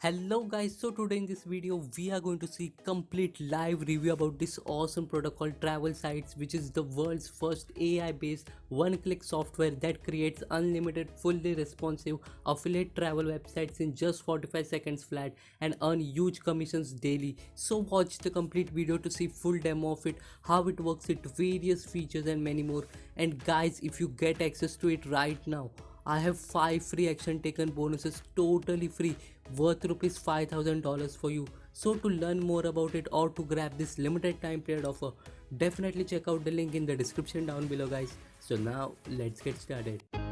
Hello guys, so today in this video we are going to see complete live review about this awesome product called TravelSites, which is the world's first AI based one-click software that creates unlimited fully responsive affiliate travel websites in just 45 seconds flat and earn huge commissions daily. So watch the complete video to see full demo of it, how it works, its various features and many more. And guys, if you get access to it right now, I have 5 free action taken bonuses totally free worth rupees $5,000 for you. So to learn more about it or to grab this limited time period offer, definitely check out the link in the description down below guys. So now let's get started.